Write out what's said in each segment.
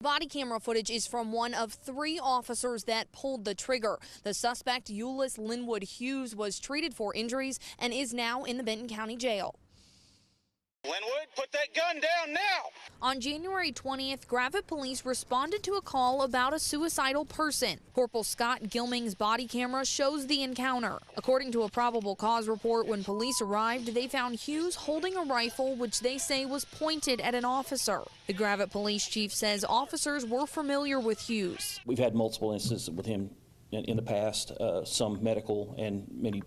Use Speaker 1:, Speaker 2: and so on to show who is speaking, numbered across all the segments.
Speaker 1: Body camera footage is from one of 3 officers that pulled the trigger. The suspect, Euless Linwood Hughes, was treated for injuries and is now in the Benton County Jail.
Speaker 2: Linwood, put that gun down now!
Speaker 1: On January 20th, Gravette police responded to a call about a suicidal person. Corporal Scott Gilming's body camera shows the encounter. According to a probable cause report, when police arrived, they found Hughes holding a rifle which they say was pointed at an officer. The Gravette police chief says officers were familiar with Hughes.
Speaker 3: We've had multiple instances with him in the past, some medical and many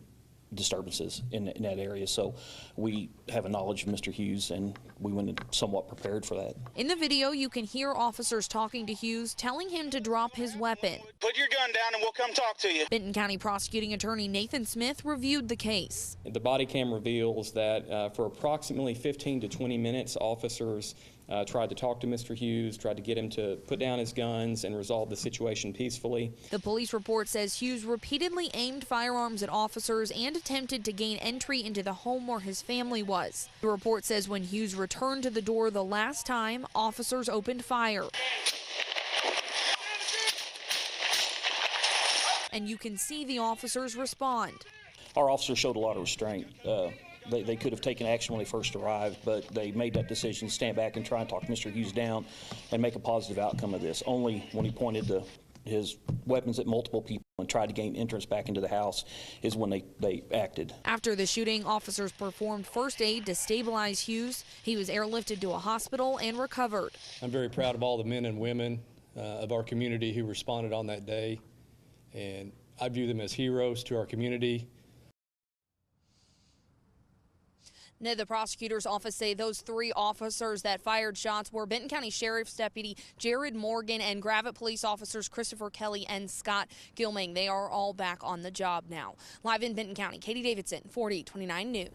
Speaker 3: disturbances in that area, so we have a knowledge of Mr. Hughes and we went somewhat prepared for that.
Speaker 1: In the video, you can hear officers talking to Hughes, telling him to drop his weapon.
Speaker 2: Put your gun down and we'll come talk to you.
Speaker 1: Benton County Prosecuting Attorney Nathan Smith reviewed the case.
Speaker 4: The body cam reveals that for approximately 15 to 20 minutes, officers tried to talk to Mr. Hughes, tried to get him to put down his guns and resolve the situation peacefully.
Speaker 1: The police report says Hughes repeatedly aimed firearms at officers and attempted to gain entry into the home where his family was. The report says when Hughes returned to the door the last time, officers opened fire. And you can see the officers respond.
Speaker 3: Our officers showed a lot of restraint. They could have taken action when they first arrived, but they made that decision to stand back and try and talk Mr. Hughes down and make a positive outcome of this. Only when he pointed his weapons at multiple people and tried to gain entrance back into the house is when they acted.
Speaker 1: After the shooting, officers performed first aid to stabilize Hughes. He was airlifted to a hospital and recovered.
Speaker 5: I'm very proud of all the men and women of our community who responded on that day, and I view them as heroes to our community.
Speaker 1: Now, the prosecutor's office say those 3 officers that fired shots were Benton County Sheriff's Deputy Jared Morgan and Gravette police officers Christopher Kelly and Scott Gilming. They are all back on the job now. Live in Benton County, Katie Davidson, 4029 News.